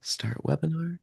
Start webinar.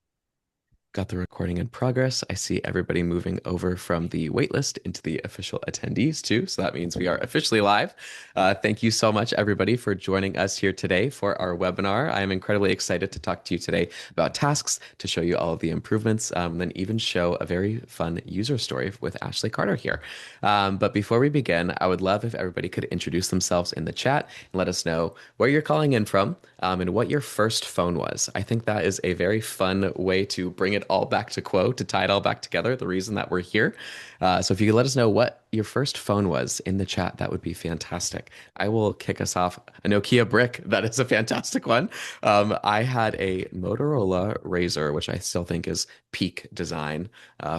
Got the recording in progress. I see everybody moving over from the waitlist into the official attendees too. So that means we are officially live. Thank you so much, everybody, for joining us here today for our webinar. I am incredibly excited to talk to you today about tasks, to show you all of the improvements, and even show a very fun user story with Ashley Carter here. But before we begin, I would love if everybody could introduce themselves in the chat and let us know where you're calling in from, and what your first phone was. I think that is a very fun way to bring it all back to Quo, to tie it all back together, the reason that we're here. So if you could let us know what your first phone was in the chat, that would be fantastic. I will kick us off. A Nokia brick, that is a fantastic one. I had a Motorola Razr, which I still think is peak design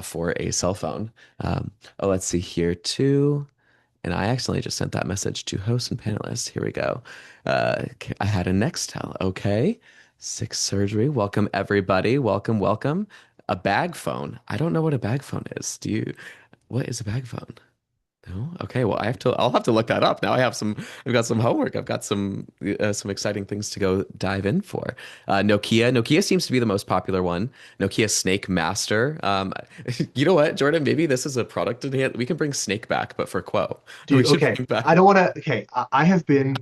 for a cell phone. Let's see here too. And I accidentally just sent that message to hosts and panelists. Here we go. I had a Nextel. Okay. Six surgery. Welcome, everybody. Welcome, welcome. A bag phone. I don't know what a bag phone is. What is a bag phone? No? Okay, well, I'll have to look that up. Now I've got some homework. I've got some exciting things to go dive in for. Nokia seems to be the most popular one. Nokia Snake Master. You know what, Jordan? Maybe this is a product in here. We can bring Snake back, but for Quo, we Dude, should okay. bring back. I don't want to. Okay, I have been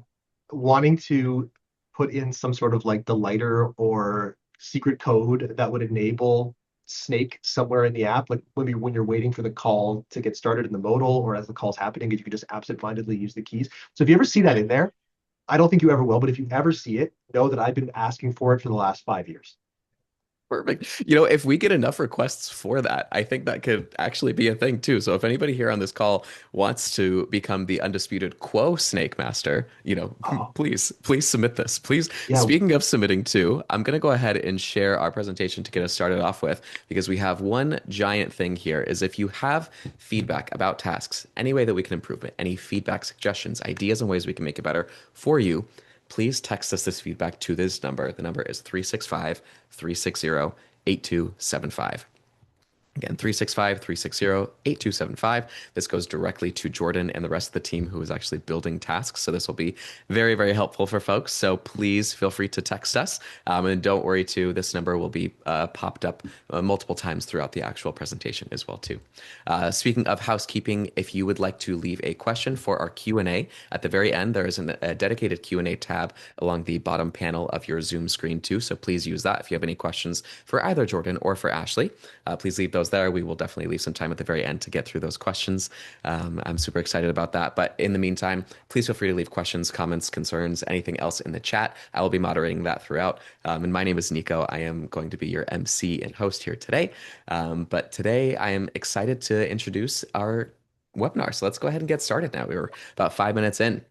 wanting to put in some sort of like the lighter or secret code that would enable Snake somewhere in the app, like maybe when you're waiting for the call to get started in the modal or as the call's happening, you can just absent-mindedly use the keys. So if you ever see that in there, I don't think you ever will, but if you ever see it, know that I've been asking for it for the last 5 years. Perfect. If we get enough requests for that, I think that could actually be a thing too. So if anybody here on this call wants to become the undisputed Quo Snake Master, Oh, please submit this. Please, yeah. speaking of submitting too, I'm going to go ahead and share our presentation to get us started off with, because we have one giant thing here is if you have feedback about tasks, any way that we can improve it, any feedback, suggestions, ideas, and ways we can make it better for you, please text us this feedback to this number. The number is 365 360 8275. Again, 365 360 8275. This goes directly to Jordan and the rest of the team who is actually building tasks. So this will be very, very helpful for folks. So please feel free to text us. And don't worry too, this number will be popped up multiple times throughout the actual presentation as well too. Speaking of housekeeping, if you would like to leave a question for our Q&A, at the very end, there is a dedicated Q&A tab along the bottom panel of your Zoom screen too. So please use that if you have any questions for either Jordan or for Ashley. Please leave those there. We will definitely leave some time at the very end to get through those questions. I'm super excited about that. But in the meantime, please feel free to leave questions, comments, concerns, anything else in the chat. I will be moderating that throughout. And my name is Nico. I am going to be your MC and host here today. But today I am excited to introduce our webinar. So let's go ahead and get started now. We were about 5 minutes in.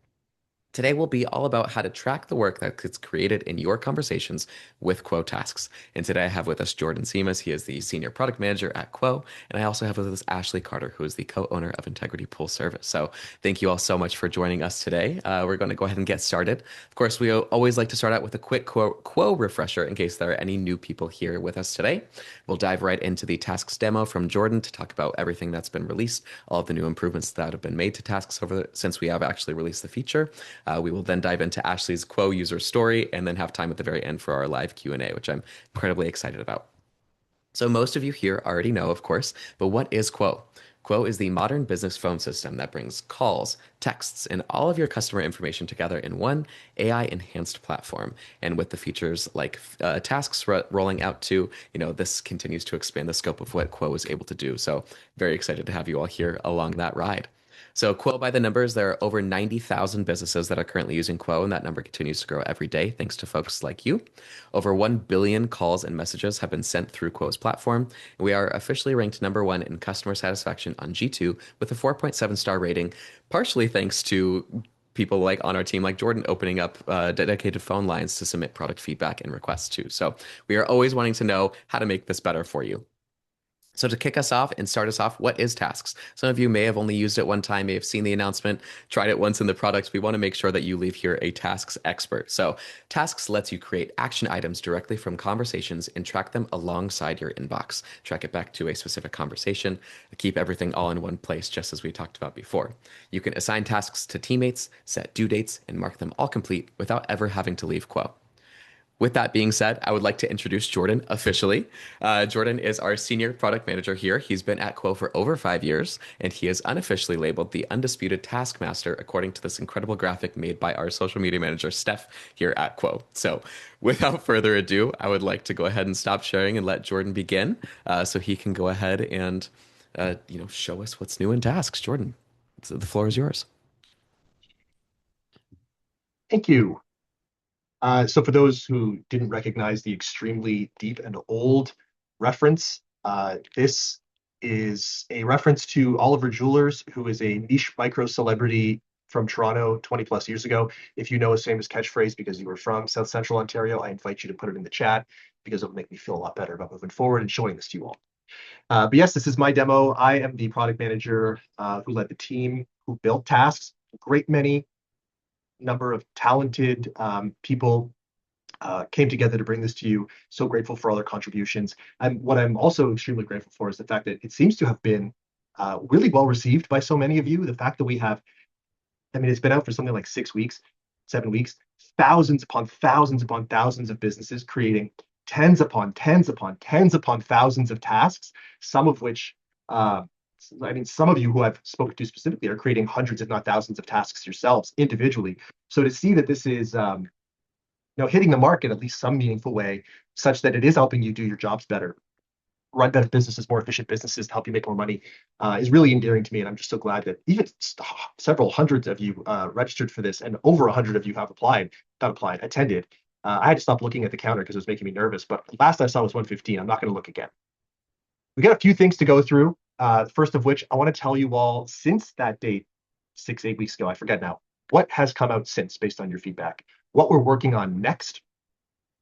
Today will be all about how to track the work that gets created in your conversations with Quo Tasks. And today I have with us Jordan Seamus. He is the Senior Product Manager at Quo. And I also have with us Ashley Carter, who is the co-owner of Integrity Pool Service. So thank you all so much for joining us today. We're going to go ahead and get started. Of course, we always like to start out with a quick Quo refresher in case there are any new people here with us today. We'll dive right into the Tasks demo from Jordan to talk about everything that's been released, all of the new improvements that have been made to Tasks since we have actually released the feature. We will then dive into Ashley's Quo user story and then have time at the very end for our live Q&A, which I'm incredibly excited about. So most of you here already know, of course, but what is Quo? Quo is the modern business phone system that brings calls, texts, and all of your customer information together in one AI-enhanced platform. And with the features like tasks rolling out too, this continues to expand the scope of what Quo is able to do. So very excited to have you all here along that ride. So Quo by the numbers, there are over 90,000 businesses that are currently using Quo, and that number continues to grow every day thanks to folks like you. Over 1 billion calls and messages have been sent through Quo's platform. We are officially ranked #1 in customer satisfaction on G2 with a 4.7-star rating, partially thanks to people like on our team, like Jordan, opening up dedicated phone lines to submit product feedback and requests too. So we are always wanting to know how to make this better for you. So to kick us off and start us off, what is Tasks? Some of you may have only used it one time, may have seen the announcement, tried it once in the product. We want to make sure that you leave here a Tasks expert. So Tasks lets you create action items directly from conversations and track them alongside your inbox. Track it back to a specific conversation, keep everything all in one place, just as we talked about before. You can assign tasks to teammates, set due dates, and mark them all complete without ever having to leave Quo. With that being said, I would like to introduce Jordan officially. Jordan is our senior product manager here. He's been at Quo for over 5 years, and he is unofficially labeled the undisputed taskmaster according to this incredible graphic made by our social media manager, Steph, here at Quo. So, without further ado, I would like to go ahead and stop sharing and let Jordan begin, so he can go ahead and, show us what's new in tasks. Jordan, the floor is yours. Thank you. So for those who didn't recognize the extremely deep and old reference, this is a reference to Oliver Jewellers, who is a niche micro celebrity from Toronto 20 plus years ago. If you know his famous catchphrase because you were from South Central Ontario, I invite you to put it in the chat because it'll make me feel a lot better about moving forward and showing this to you all. But yes, this is my demo. I am the product manager who led the team who built tasks. A great many number of talented people came together to bring this to you. So grateful for all their contributions. And what I'm also extremely grateful for is the fact that it seems to have been really well received by so many of you. The fact that we have, I mean, it's been out for something like 6 weeks, 7 weeks, thousands upon thousands upon thousands of businesses creating tens upon tens upon tens upon thousands of tasks, some of which, I mean, some of you who I've spoken to specifically are creating hundreds, if not thousands of tasks yourselves individually. So to see that this is, hitting the market at least some meaningful way, such that it is helping you do your jobs better, run better businesses, more efficient businesses to help you make more money, is really endearing to me. And I'm just so glad that even several hundreds of you registered for this, and over 100 of you have attended. I had to stop looking at the counter because it was making me nervous. But last I saw was 115. I'm not going to look again. We got a few things to go through. First of which, I want to tell you all since that date, 8 weeks ago, I forget now, what has come out since based on your feedback, what we're working on next.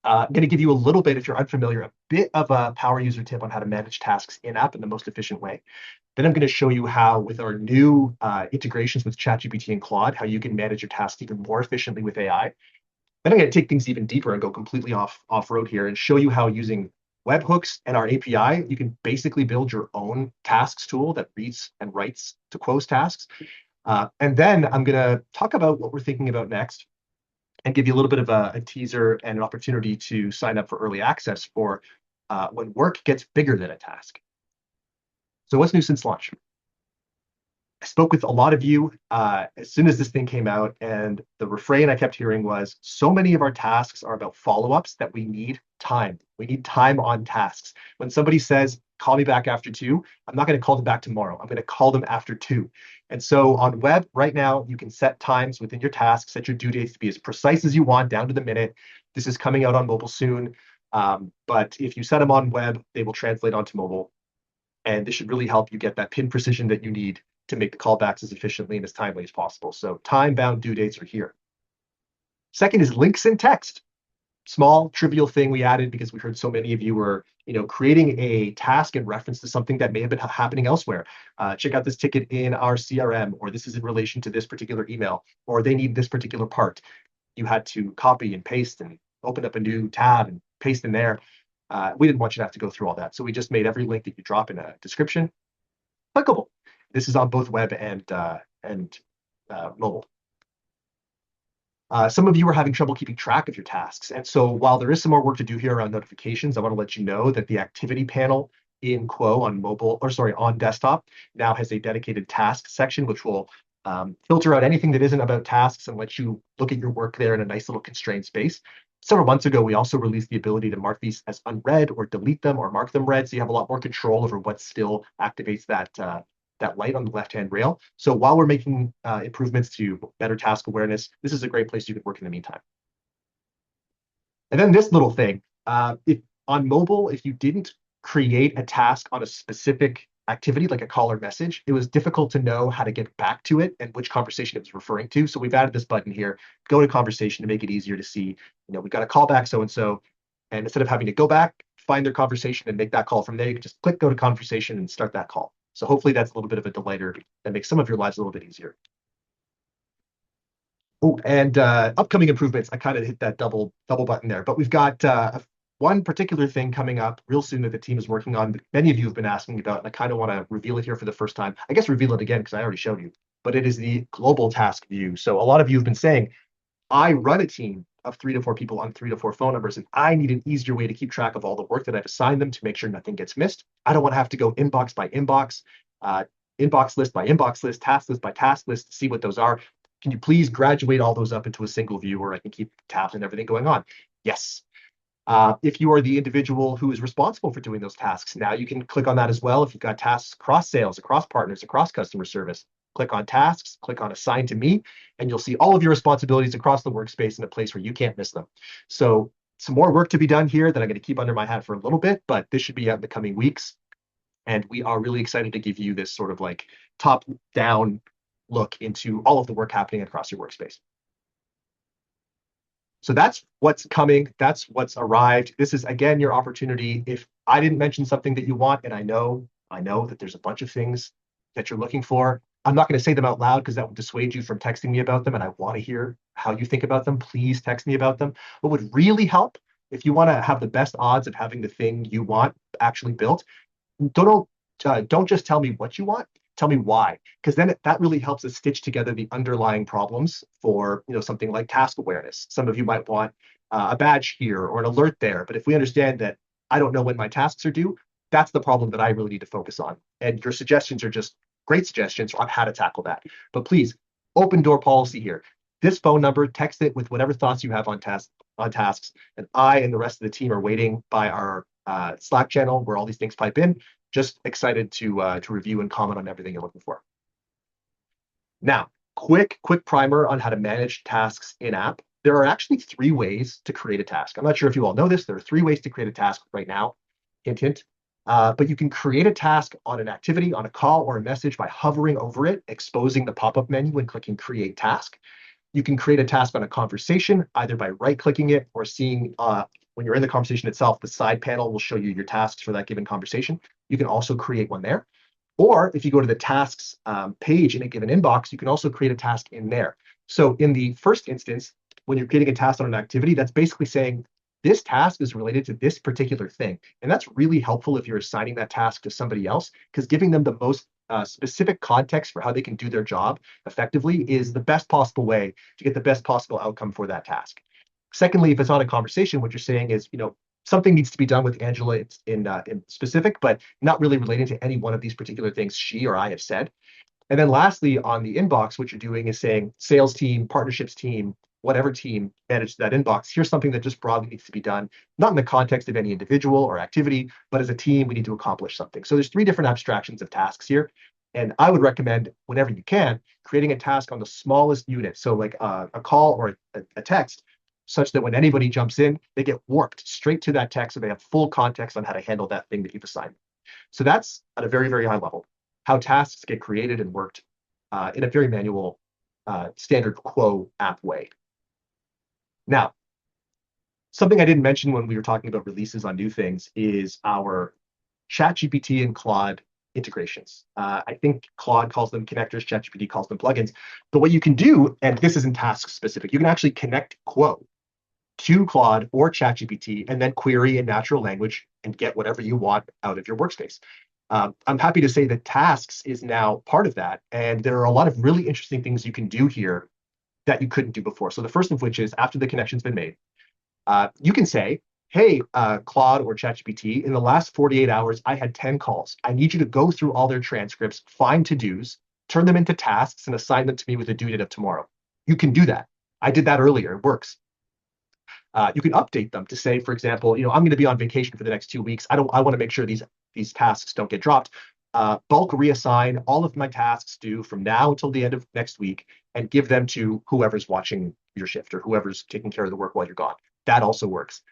I'm going to give you a little bit, if you're unfamiliar, a bit of a power user tip on how to manage tasks in-app in the most efficient way. Then I'm going to show you how, with our new integrations with ChatGPT and Claude, how you can manage your tasks even more efficiently with AI. Then I'm going to take things even deeper and go completely off-road here and show you how using webhooks and our API, you can basically build your own tasks tool that reads and writes to Quo's tasks. And then I'm going to talk about what we're thinking about next and give you a little bit of a teaser and an opportunity to sign up for early access for when work gets bigger than a task. So what's new since launch? I spoke with a lot of you as soon as this thing came out, and the refrain I kept hearing was, so many of our tasks are about follow-ups that we need time. We need time on tasks. When somebody says, call me back after 2, I'm not going to call them back tomorrow. I'm going to call them after 2. And so on web right now, you can set times within your tasks, set your due dates to be as precise as you want, down to the minute. This is coming out on mobile soon. But if you set them on web, they will translate onto mobile. And this should really help you get that pin precision that you need to make the callbacks as efficiently and as timely as possible. So time-bound due dates are here. Second is links in text. Small, trivial thing we added because we heard so many of you were, creating a task in reference to something that may have been happening elsewhere. Check out this ticket in our CRM, or this is in relation to this particular email, or they need this particular part. You had to copy and paste and open up a new tab and paste in there. We didn't want you to have to go through all that. So we just made every link that you drop in a description clickable. This is on both web and mobile. Some of you are having trouble keeping track of your tasks. And so while there is some more work to do here around notifications, I want to let you know that the activity panel in Quo on desktop now has a dedicated task section, which will filter out anything that isn't about tasks and let you look at your work there in a nice little constrained space. Several months ago, we also released the ability to mark these as unread or delete them or mark them read. So you have a lot more control over what still activates that light on the left-hand rail. So while we're making improvements to better task awareness, this is a great place you can work in the meantime. And then this little thing, if on mobile, if you didn't create a task on a specific activity, like a call or message, it was difficult to know how to get back to it and which conversation it was referring to. So we've added this button here, go to conversation, to make it easier to see, we've got a call back so-and-so, and instead of having to go back, find their conversation and make that call from there, you can just click go to conversation and start that call. So hopefully that's a little bit of a delighter that makes some of your lives a little bit easier. Oh, and upcoming improvements, I kind of hit that double button there, but we've got one particular thing coming up real soon that the team is working on that many of you have been asking about, and I kind of want to reveal it here for the first time. I guess reveal it again because I already showed you, but it is the global task view. So a lot of you have been saying, I run a team of 3 to 4 people on 3 to 4 phone numbers, and I need an easier way to keep track of all the work that I've assigned them to make sure nothing gets missed. I don't want to have to go inbox by inbox, uh, inbox list by inbox list, task list by task list to see what those are. Can you please graduate all those up into a single view where I can keep tabs and everything going on? Yes. If you are the individual who is responsible for doing those tasks, now you can click on that as well. If you've got tasks across sales, across partners, across customer service, click on tasks, click on assign to me, and you'll see all of your responsibilities across the workspace in a place where you can't miss them. So some more work to be done here that I'm going to keep under my hat for a little bit, but this should be out in the coming weeks. And we are really excited to give you this sort of like top down look into all of the work happening across your workspace. So that's what's coming. That's what's arrived. This is again your opportunity. If I didn't mention something that you want, and I know that there's a bunch of things that you're looking for. I'm not going to say them out loud because that would dissuade you from texting me about them. And I want to hear how you think about them. Please text me about them. What would really help if you want to have the best odds of having the thing you want actually built, don't just tell me what you want. Tell me why, because then that really helps us stitch together the underlying problems for something like task awareness. Some of you might want a badge here or an alert there, but if we understand that I don't know when my tasks are due, that's the problem that I really need to focus on. And your suggestions are just great suggestions on how to tackle that. But please, open door policy here. This phone number, text it with whatever thoughts you have on tasks, and I and the rest of the team are waiting by our Slack channel where all these things pipe in. Just excited to review and comment on everything you're looking for. Now, quick primer on how to manage tasks in app. There are actually 3 ways to create a task. I'm not sure if you all know this. There are 3 ways to create a task right now. Hint, hint. But you can create a task on an activity, on a call, or a message by hovering over it, exposing the pop-up menu and clicking Create Task. You can create a task on a conversation, either by right-clicking it or seeing when you're in the conversation itself, the side panel will show you your tasks for that given conversation. You can also create one there. Or if you go to the tasks page in a given inbox, you can also create a task in there. So in the first instance, when you're creating a task on an activity, that's basically saying this task is related to this particular thing. And that's really helpful if you're assigning that task to somebody else, because giving them the most specific context for how they can do their job effectively is the best possible way to get the best possible outcome for that task. Secondly, if it's on a conversation, what you're saying is, something needs to be done with Angela in specific, but not really relating to any one of these particular things she or I have said. And then lastly, on the inbox, what you're doing is saying sales team, partnerships team, whatever team managed that inbox, here's something that just broadly needs to be done, not in the context of any individual or activity, but as a team, we need to accomplish something. So there's 3 different abstractions of tasks here. And I would recommend, whenever you can, creating a task on the smallest unit. So like a call or a text, such that when anybody jumps in, they get warped straight to that text so they have full context on how to handle that thing that you've assigned. So that's at a very, very high level, how tasks get created and worked in a very manual, standard Quo app way. Now, something I didn't mention when we were talking about releases on new things is our ChatGPT and Claude integrations. I think Claude calls them connectors, ChatGPT calls them plugins. But what you can do, and this isn't task specific, you can actually connect Quo to Claude or ChatGPT and then query in natural language and get whatever you want out of your workspace. I'm happy to say that Tasks is now part of that. And there are a lot of really interesting things you can do here that you couldn't do before. So the first of which is after the connection's been made, you can say, hey, Claude or ChatGPT, in the last 48 hours, I had 10 calls. I need you to go through all their transcripts, find to-dos, turn them into tasks, and assign them to me with a due date of tomorrow. You can do that. I did that earlier. It works. You can update them to say, for example, I'm going to be on vacation for the next 2 weeks. I want to make sure these tasks don't get dropped. Bulk reassign all of my tasks due from now until the end of next week and give them to whoever's watching your shift or whoever's taking care of the work while you're gone. That also works.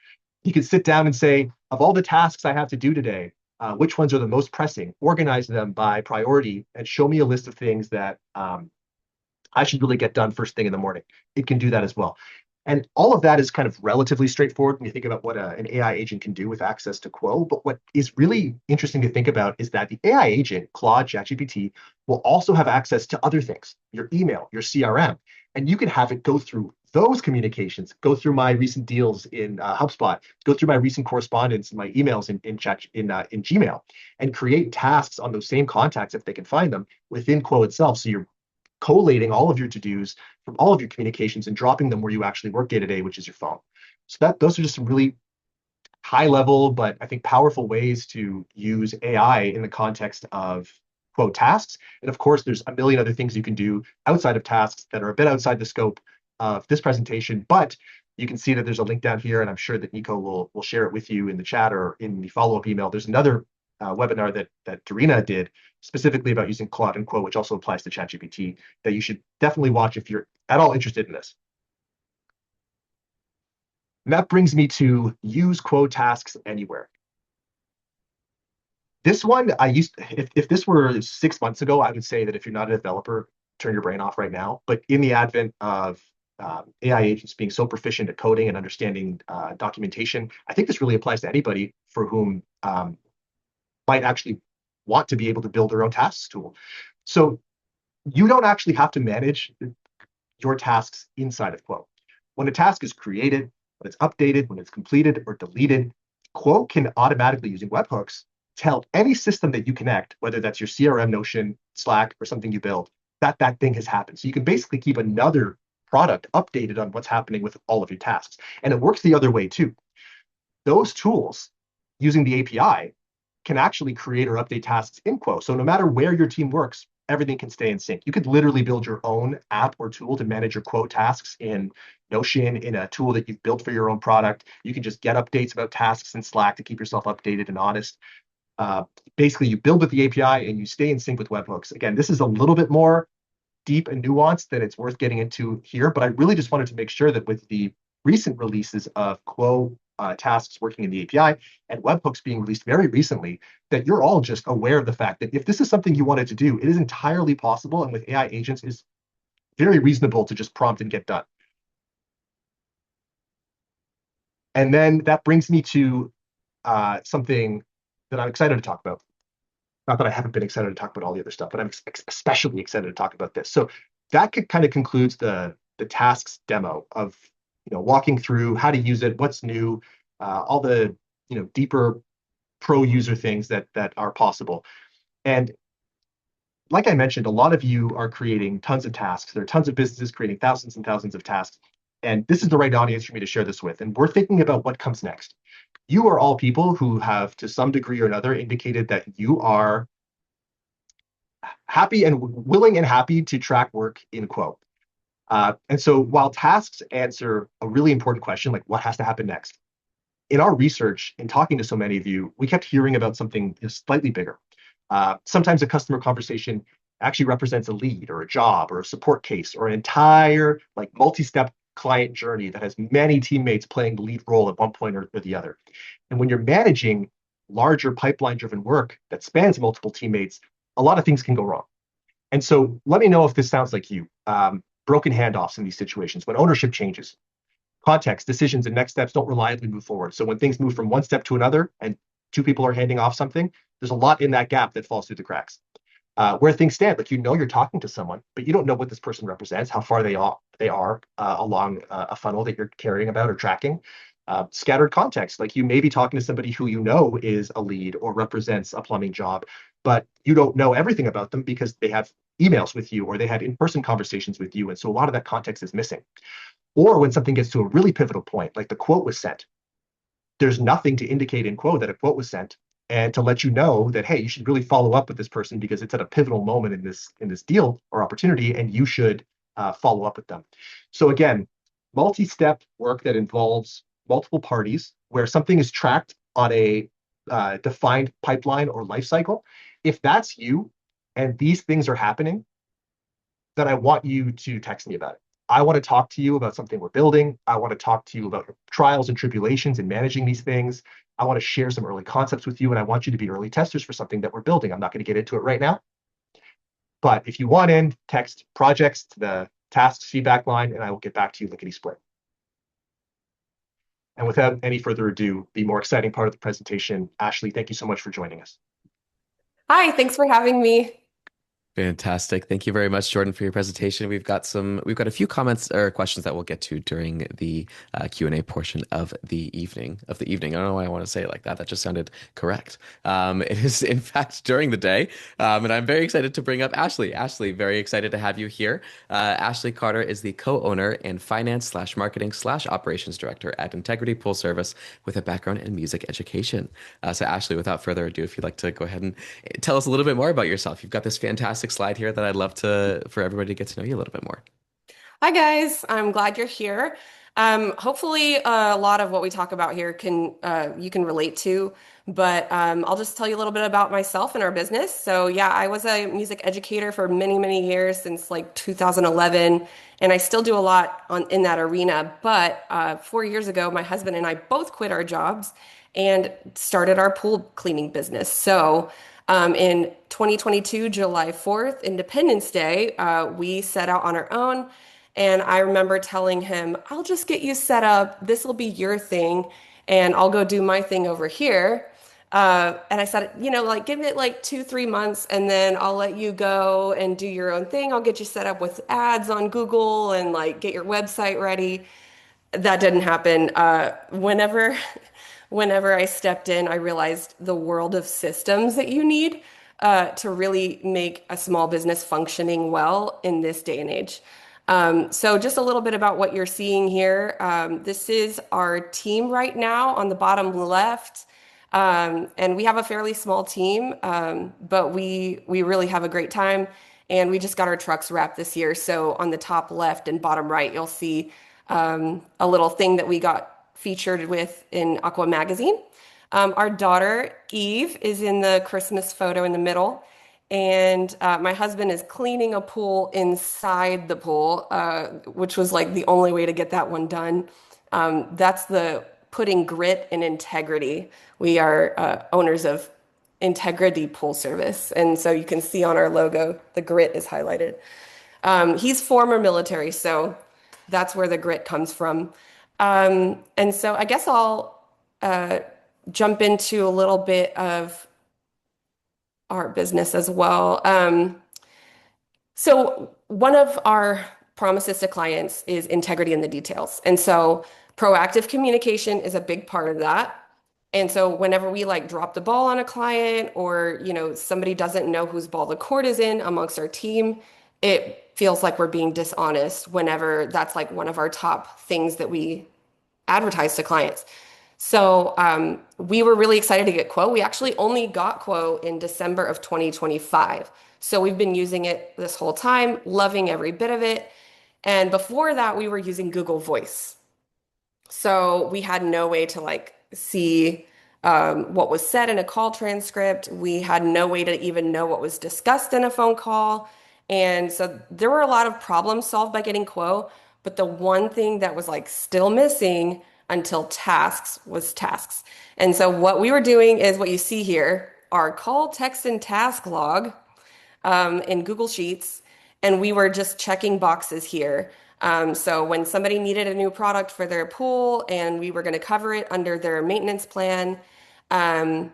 You can sit down and say, of all the tasks I have to do today, which ones are the most pressing? Organize them by priority and show me a list of things that I should really get done first thing in the morning. It can do that as well. And all of that is kind of relatively straightforward when you think about what an AI agent can do with access to Quo. But what is really interesting to think about is that the AI agent, Claude, ChatGPT, will also have access to other things, your email, your CRM, and you can have it go through those communications, go through my recent deals in HubSpot, go through my recent correspondence, my emails in Gmail, and create tasks on those same contacts if they can find them within Quo itself. So you're collating all of your to-dos from all of your communications and dropping them where you actually work day to day, which is your phone. So those are just some really high level, but I think powerful ways to use AI in the context of Quo Tasks. And of course, there's a million other things you can do outside of tasks that are a bit outside the scope of this presentation, but you can see that there's a link down here, and I'm sure that Nico will share it with you in the chat or in the follow-up email. There's another webinar that Darina did specifically about using Claude and Quo, which also applies to ChatGPT, that you should definitely watch if you're at all interested in this. And that brings me to use Quo Tasks anywhere. This one, if this were 6 months ago, I would say that if you're not a developer, turn your brain off right now. But in the advent of AI agents being so proficient at coding and understanding documentation, I think this really applies to anybody for whom might actually want to be able to build their own tasks tool. So you don't actually have to manage your tasks inside of Quo. When a task is created, when it's updated, when it's completed or deleted, Quo can automatically, using webhooks, tell any system that you connect, whether that's your CRM, Notion, Slack, or something you build, that that thing has happened. So you can basically keep another product updated on what's happening with all of your tasks. And it works the other way too. Those tools, using the API, can actually create or update tasks in Quo. So no matter where your team works, everything can stay in sync. You could literally build your own app or tool to manage your Quo tasks in Notion, in a tool that you've built for your own product. You can just get updates about tasks in Slack to keep yourself updated and honest. Basically, you build with the API and you stay in sync with webhooks. Again, this is a little bit more deep and nuanced than it's worth getting into here, but I really just wanted to make sure that with the recent releases of Quo tasks working in the API and webhooks being released very recently, that you're all just aware of the fact that if this is something you wanted to do, it is entirely possible. And with AI agents, is very reasonable to just prompt and get done. And then that brings me to something that I'm excited to talk about. Not that I haven't been excited to talk about all the other stuff, but I'm especially excited to talk about this. So that kind of concludes the tasks demo of walking through how to use it, what's new, all the deeper pro user things that are possible. And like I mentioned, a lot of you are creating tons of tasks. There are tons of businesses creating thousands and thousands of tasks. And this is the right audience for me to share this with. And we're thinking about what comes next. You are all people who have, to some degree or another, indicated that you are happy and willing and happy to track work in Quo. And so while tasks answer a really important question, like what has to happen next, in our research and talking to so many of you, we kept hearing about something slightly bigger. Sometimes a customer conversation actually represents a lead or a job or a support case or an entire like multi-step client journey that has many teammates playing the lead role at one point or the other. And when you're managing larger pipeline-driven work that spans multiple teammates, a lot of things can go wrong. And so let me know if this sounds like you. Broken handoffs in these situations, when ownership changes, context, decisions, and next steps don't reliably move forward. So when things move from one step to another and two people are handing off something, there's a lot in that gap that falls through the cracks. Where things stand, like you're talking to someone, but you don't know what this person represents, how far they are along a funnel that you're caring about or tracking. Scattered context, like you may be talking to somebody who you know is a lead or represents a plumbing job, but you don't know everything about them because they have emails with you or they had in-person conversations with you. And so a lot of that context is missing. Or when something gets to a really pivotal point, like the quote was sent, there's nothing to indicate in quote that a quote was sent and to let you know that, hey, you should really follow up with this person because it's at a pivotal moment in this deal or opportunity, and you should follow up with them. So again, multi-step work that involves multiple parties where something is tracked on a defined pipeline or life cycle. If that's you and these things are happening, then I want you to text me about it. I want to talk to you about something we're building. I want to talk to you about your trials and tribulations in managing these things. I want to share some early concepts with you, and I want you to be early testers for something that we're building. I'm not going to get into it right now. But if you want in, text projects to the tasks feedback line, and I will get back to you lickety split. And without any further ado, the more exciting part of the presentation, Ashley, thank you so much for joining us. Hi, thanks for having me. Fantastic. Thank you very much, Jordan, for your presentation. We've got a few comments or questions that we'll get to during the Q&A portion of the evening. I don't know why I want to say it like that. That just sounded correct. It is in fact during the day. And I'm very excited to bring up Ashley. Ashley, very excited to have you here. Ashley Carter is the co-owner and finance/marketing/operations director at Integrity Pool Service with a background in music education. So Ashley, without further ado, if you'd like to go ahead and tell us a little bit more about yourself. You've got this fantastic slide here that I'd love to for everybody to get to know you a little bit more. Hi guys, I'm glad you're here. Hopefully, a lot of what we talk about here can you can relate to, but I'll just tell you a little bit about myself and our business. So yeah, I was a music educator for many, many years since like 2011, and I still do a lot in that arena. But 4 years ago, my husband and I both quit our jobs and started our pool cleaning business. So in 2022, July 4th, Independence Day, we set out on our own. And I remember telling him, I'll just get you set up. This will be your thing, and I'll go do my thing over here. And I said, like, give it like 2, 3 months, and then I'll let you go and do your own thing. I'll get you set up with ads on Google and like get your website ready. That didn't happen. Whenever I stepped in, I realized the world of systems that you need to really make a small business functioning well in this day and age. So just a little bit about what you're seeing here. This is our team right now on the bottom left. And we have a fairly small team, but we really have a great time. And we just got our trucks wrapped this year. So on the top left and bottom right, you'll see a little thing that we got featured with in Aqua Magazine. Our daughter, Eve, is in the Christmas photo in the middle. And my husband is cleaning a pool inside the pool, which was like the only way to get that one done. That's the putting grit and integrity. We are owners of Integrity Pool Service. And so you can see on our logo, the grit is highlighted. He's former military, so that's where the grit comes from. And so I guess I'll jump into a little bit of our business as well. So one of our promises to clients is integrity in the details. And so proactive communication is a big part of that. And so whenever we like drop the ball on a client or, somebody doesn't know whose ball the court is in amongst our team, it feels like we're being dishonest whenever that's like one of our top things that we advertise to clients. So we were really excited to get Quo. We actually only got Quo in December of 2025. So we've been using it this whole time, loving every bit of it. And before that, we were using Google Voice. So we had no way to like see what was said in a call transcript. We had no way to even know what was discussed in a phone call. And so there were a lot of problems solved by getting Quo. But the one thing that was like still missing until tasks was tasks. And so what we were doing is what you see here, our call, text, and task log in Google Sheets. And we were just checking boxes here. So when somebody needed a new product for their pool and we were going to cover it under their maintenance plan, and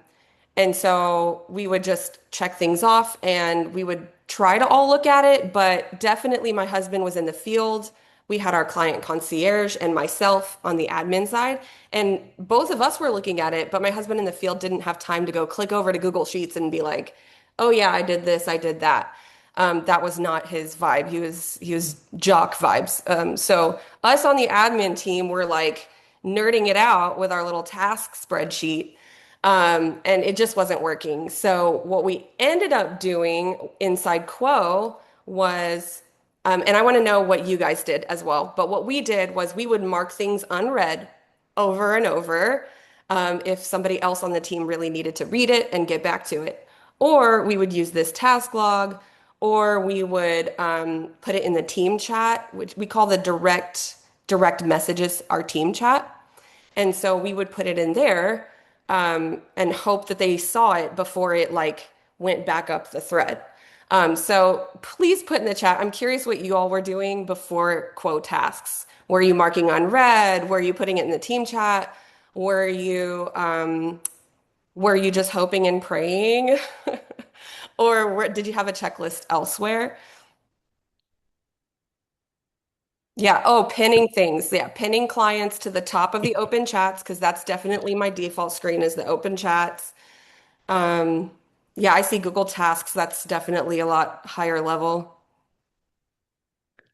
so we would just check things off and we would try to all look at it, but definitely my husband was in the field. We had our client concierge and myself on the admin side, and both of us were looking at it, but my husband in the field didn't have time to go click over to Google Sheets and be like, "Oh yeah, I did this, I did that." That was not his vibe. He was jock vibes. So us on the admin team were like nerding it out with our little task spreadsheet. And it just wasn't working. So what we ended up doing inside Quo was, and I want to know what you guys did as well, but what we did was we would mark things unread over and over if somebody else on the team really needed to read it and get back to it. Or we would use this task log, or we would put it in the team chat, which we call the direct messages, our team chat. And so we would put it in there and hope that they saw it before it like went back up the thread. So please put in the chat. I'm curious what you all were doing before Quo Tasks. Were you marking on red? Were you putting it in the team chat? Were you just hoping and praying? Or did you have a checklist elsewhere? Yeah. Oh, pinning things. Yeah. Pinning clients to the top of the open chats, because that's definitely my default screen is the open chats. Um, yeah, I see Google Tasks. That's definitely a lot higher level.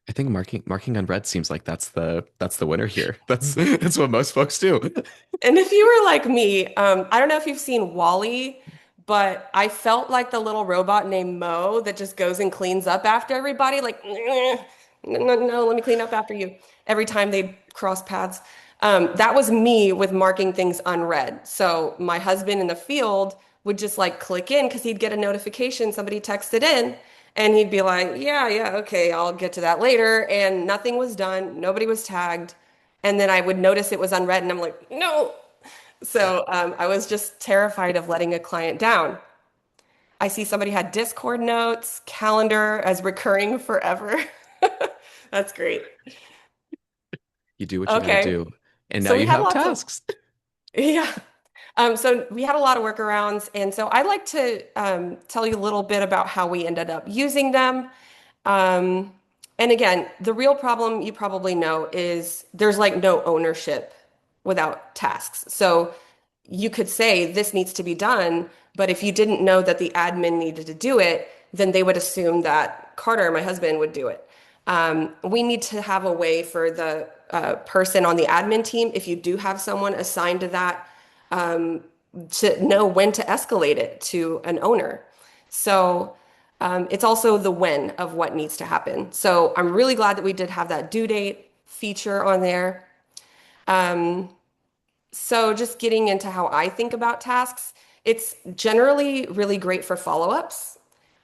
I think marking unread seems like that's the winner here. That's what most folks do. And if you were like me, I don't know if you've seen Wally, but I felt like the little robot named Mo that just goes and cleans up after everybody, like, no, no, no, let me clean up after you every time they cross paths. That was me with marking things unread. So my husband in the field would just like click in because he'd get a notification, somebody texted in, and he'd be like, yeah, yeah, okay, I'll get to that later. And nothing was done, nobody was tagged. And then I would notice it was unread, and I'm like, no. So I was just terrified of letting a client down. I see somebody had Discord notes, calendar as recurring forever. That's great. You do what you got to Okay. do, and now So we you had have lots of, tasks. yeah. So we had a lot of workarounds. And so I'd like to tell you a little bit about how we ended up using them. Um, and again, the real problem you probably know is there's like no ownership without tasks. So you could say this needs to be done, but if you didn't know that the admin needed to do it, then they would assume that Carter, my husband, would do it. We need to have a way for the person on the admin team, if you do have someone assigned to that, to know when to escalate it to an owner. So it's also the when of what needs to happen. So I'm really glad that we did have that due date feature on there. So just getting into how I think about tasks, it's generally really great for follow-ups.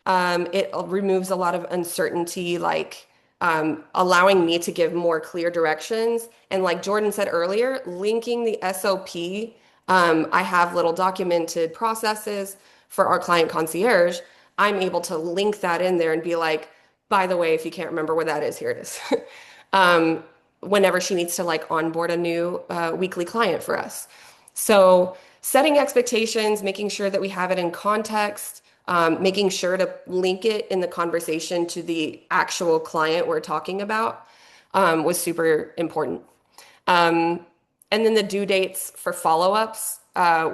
It removes a lot of uncertainty, like allowing me to give more clear directions. And like Jordan said earlier, linking the SOP. I have little documented processes for our client concierge. I'm able to link that in there and be like, by the way, if you can't remember where that is, here it is. um, Whenever she needs to like onboard a new weekly client for us. So setting expectations, making sure that we have it in context, making sure to link it in the conversation to the actual client we're talking about was super important. Um, and then the due dates for follow-ups,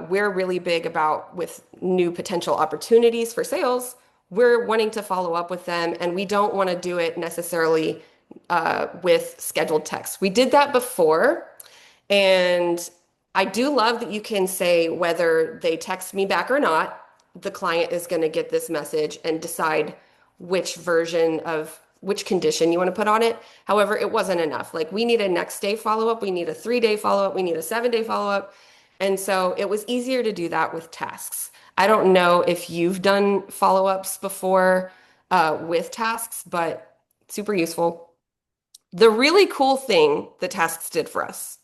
we're really big about with new potential opportunities for sales. We're wanting to follow up with them, and we don't want to do it necessarily with scheduled texts. We did that before, and I do love that you can say whether they text me back or not, the client is going to get this message and decide which version of which condition you want to put on it. However, it wasn't enough. Like we need a next day follow up, we need a 3 day follow up, we need a 7 day follow up. And so it was easier to do that with tasks. I don't know if you've done follow ups before with tasks, but super useful. The really cool thing the tasks did for us,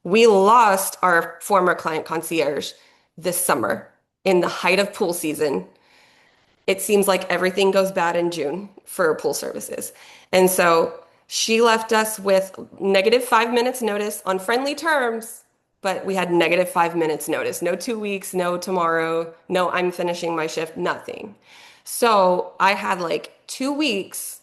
we lost our former client concierge this summer in the height of pool season. It seems like everything goes bad in June for pool services. And so she left us with -5 minutes notice on friendly terms, but we had -5 minutes notice. No 2 weeks, no tomorrow, no I'm finishing my shift, nothing. So I had like 2 weeks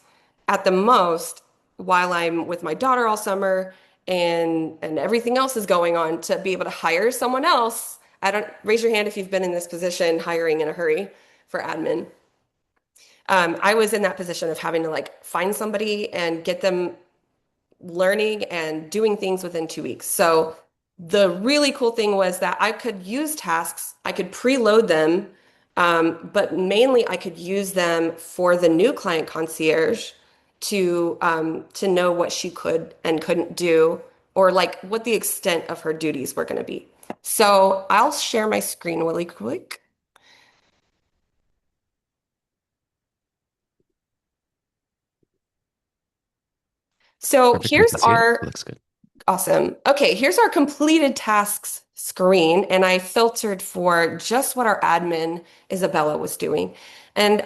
at the most while I'm with my daughter all summer and everything else is going on to be able to hire someone else. I don't raise your hand if you've been in this position hiring in a hurry for admin. I was in that position of having to like find somebody and get them learning and doing things within 2 weeks. So the really cool thing was that I could use tasks, I could preload them, but mainly I could use them for the new client concierge to know what she could and couldn't do, or like what the extent of her duties were going to be. So I'll share my screen really quick. So Perfect. We here's can see it. It our looks good. Awesome. Okay, here's our completed tasks screen, and I filtered for just what our admin Isabella was doing. And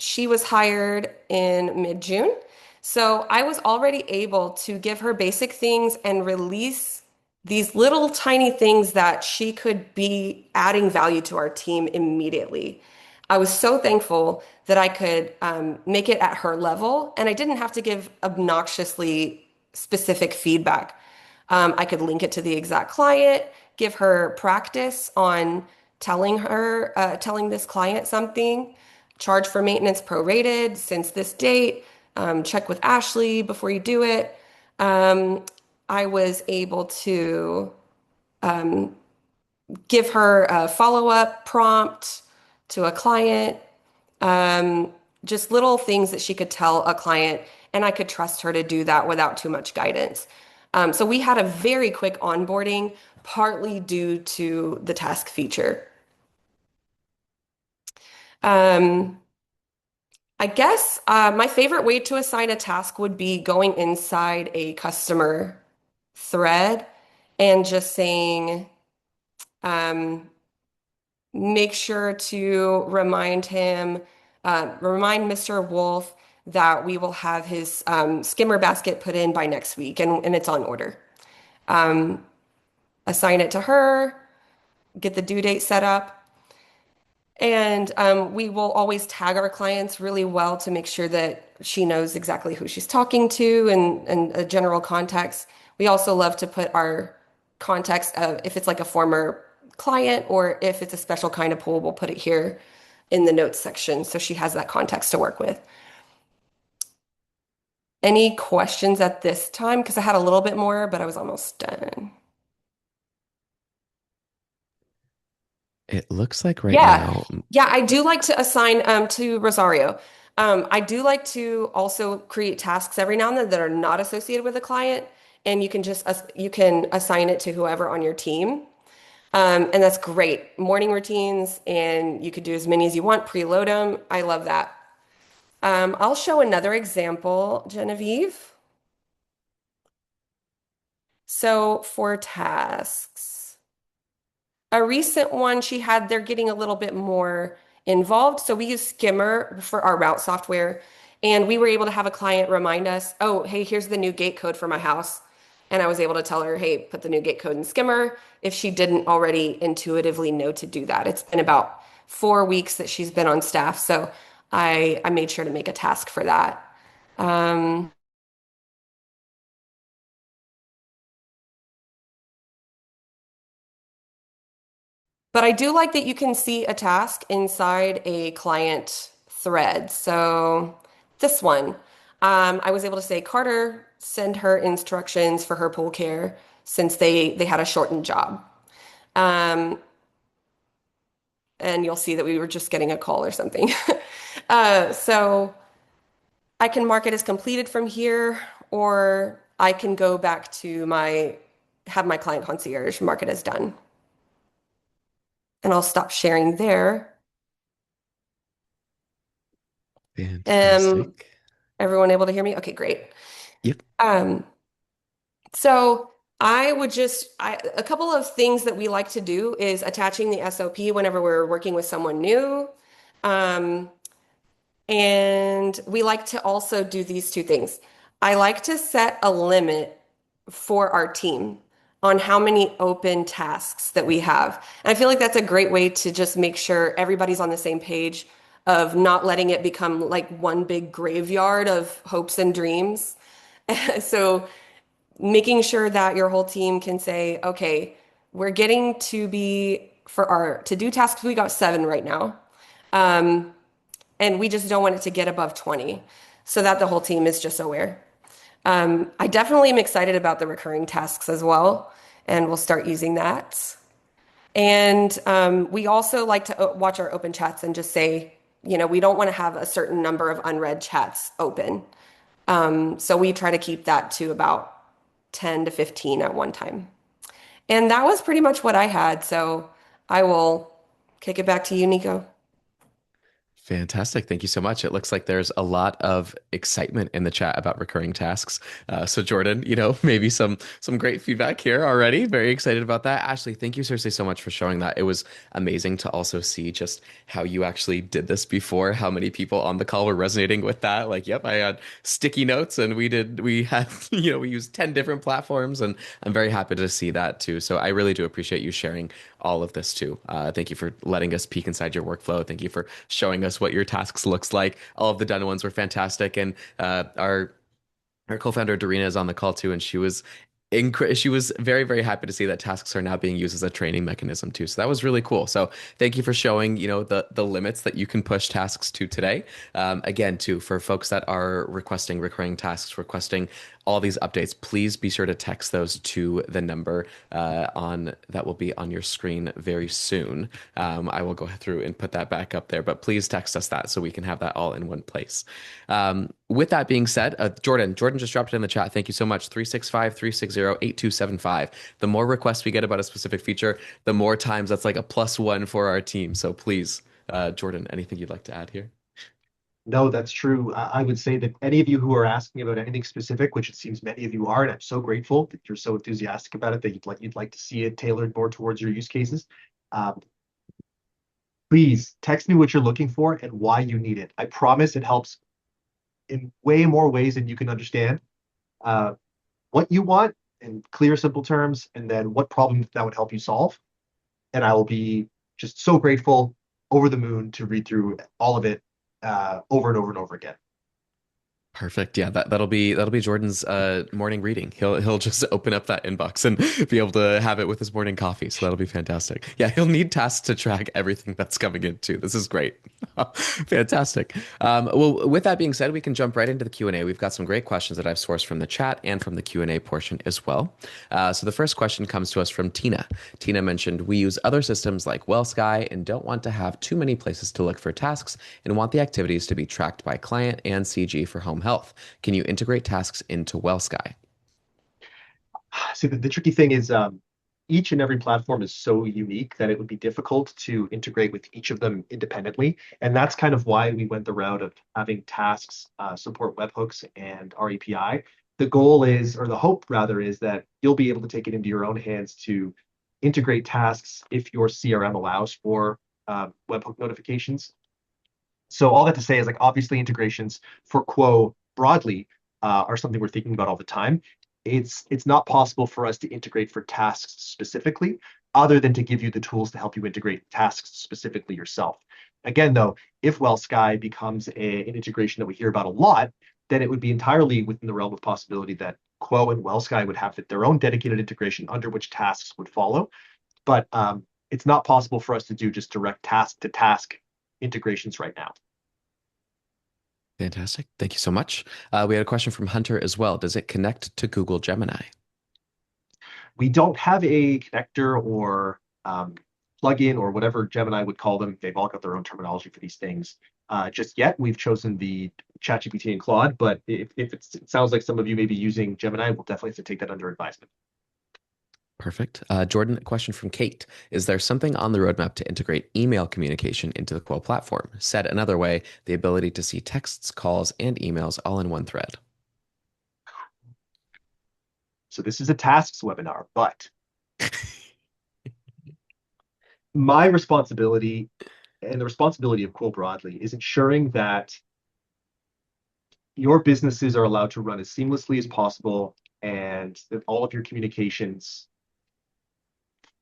she was hired in mid-June. So I was already able to give her basic things and release these little tiny things that she could be adding value to our team immediately. I was so thankful that I could make it at her level and I didn't have to give obnoxiously specific feedback. I could link it to the exact client, give her practice on telling this client something, charge for maintenance prorated since this date, check with Ashley before you do it. Um, I was able to give her a follow-up prompt to a client, um, just little things that she could tell a client, and I could trust her to do that without too much guidance. So we had a very quick onboarding, partly due to the task feature. Um, I guess my favorite way to assign a task would be going inside a customer thread and just saying, um, make sure to remind Mr. Wolf that we will have his skimmer basket put in by next week and it's on order. Um, Assign it to her, get the due date set up. And we will always tag our clients really well to make sure that she knows exactly who she's talking to and a general context. We also love to put our context of if it's like a former client or if it's a special kind of pool, we'll put it here in the notes section so she has that context to work with. Any questions at this time? Because I had a little bit more, but I was almost done. It looks like right Yeah. now, Yeah, I do like to assign to Rosario. I do like to also create tasks every now and then that are not associated with a client, and you can you can assign it to whoever on your team. And that's great. Morning routines, and you could do as many as you want, preload them. I love that. I'll show another example, Genevieve. So for tasks. A recent one she had, they're getting a little bit more involved. So we use Skimmer for our route software. And we were able to have a client remind us, oh, hey, here's the new gate code for my house. And I was able to tell her, hey, put the new gate code in Skimmer if she didn't already intuitively know to do that. It's been about 4 weeks that she's been on staff. So I made sure to make a task for that. Um, But I do like that you can see a task inside a client thread. So this one, I was able to say, Carter, send her instructions for her pool care since they had a shortened job. Um, and you'll see that we were just getting a call or something. So I can mark it as completed from here, or I can go back to have my client concierge mark it as done. And I'll stop sharing there. Um, fantastic. Everyone able to hear me? Okay, great. Yep. Um, so a couple of things that we like to do is attaching the SOP whenever we're working with someone new. Um, and we like to also do these two things. I like to set a limit for our team on how many open tasks that we have. And I feel like that's a great way to just make sure everybody's on the same page of not letting it become like one big graveyard of hopes and dreams. So making sure that your whole team can say, okay, we're getting to be for our to do tasks, we got 7 right now. And we just don't want it to get above 20 so that the whole team is just aware. I definitely am excited about the recurring tasks as well, and we'll start using that. And we also like to watch our open chats and just say, we don't want to have a certain number of unread chats open. So we try to keep that to about 10 to 15 at one time. And that was pretty much what I had. So I will kick it back to you, Nico. Fantastic. Thank you so much. It looks like there's a lot of excitement in the chat about recurring tasks. So Jordan, maybe some great feedback here already. Very excited about that. Ashley, thank you seriously so much for showing that. It was amazing to also see just how you actually did this before, how many people on the call were resonating with that. Like, yep, I had sticky notes and we had, we used 10 different platforms, and I'm very happy to see that too. So I really do appreciate you sharing all of this too. Thank you for letting us peek inside your workflow. Thank you for showing us what your tasks looks like. All of the done ones were fantastic, and our co-founder Dorina is on the call too, and she was very, very happy to see that tasks are now being used as a training mechanism too. So that was really cool. So thank you for showing, the limits that you can push tasks to today. Again, too, for folks that are requesting recurring tasks, requesting all these updates, please be sure to text those to the number on that will be on your screen very soon. I will go through and put that back up there, but please text us that so we can have that all in one place. With that being said, Jordan just dropped it in the chat. Thank you so much. 365-360-8275. The more requests we get about a specific feature, the more times that's like a +1 for our team. So please, Jordan, anything you'd like to add here? No, that's true. I would say that any of you who are asking about anything specific, which it seems many of you are, and I'm so grateful that you're so enthusiastic about it that you'd like to see it tailored more towards your use cases. Um, Please text me what you're looking for and why you need it. I promise it helps in way more ways than you can understand. Uh, what you want in clear, simple terms, and then what problem that would help you solve. And I will be just so grateful, over the moon to read through all of it over and over and over again. Perfect. Yeah, that'll be Jordan's morning reading. He'll just open up that inbox and be able to have it with his morning coffee. So that'll be fantastic. Yeah, he'll need tasks to track everything that's coming in too. This is great. Fantastic. Well, with that being said, we can jump right into the Q&A. We've got some great questions that I've sourced from the chat and from the Q&A portion as well. So the first question comes to us from Tina. Tina mentioned we use other systems like WellSky and don't want to have too many places to look for tasks and want the activities to be tracked by client and CG for home health. Can you integrate tasks into WellSky? See, the tricky thing is each and every platform is so unique that it would be difficult to integrate with each of them independently. And that's kind of why we went the route of having tasks support webhooks and our API. The goal is, or the hope rather, is that you'll be able to take it into your own hands to integrate tasks if your CRM allows for webhook notifications. So all that to say is, like, obviously integrations for Quo broadly are something we're thinking about all the time. It's not possible for us to integrate for tasks specifically, other than to give you the tools to help you integrate tasks specifically yourself. Again, though, if WellSky becomes an integration that we hear about a lot, then it would be entirely within the realm of possibility that Quo and WellSky would have their own dedicated integration under which tasks would follow. But it's not possible for us to do just direct task to task integrations right now. Fantastic. Thank you so much. We had a question from Hunter as well. Does it connect to Google Gemini? We don't have a connector or plugin or whatever Gemini would call them. They've all got their own terminology for these things. Just yet, we've chosen the ChatGPT and Claude, but if it sounds like some of you may be using Gemini, we'll definitely have to take that under advisement. Perfect. Jordan, a question from Kate. Is there something on the roadmap to integrate email communication into the Quo platform? Said another way, the ability to see texts, calls, and emails all in one thread. So this is a tasks webinar, but my responsibility and the responsibility of Quo broadly is ensuring that your businesses are allowed to run as seamlessly as possible and that all of your communications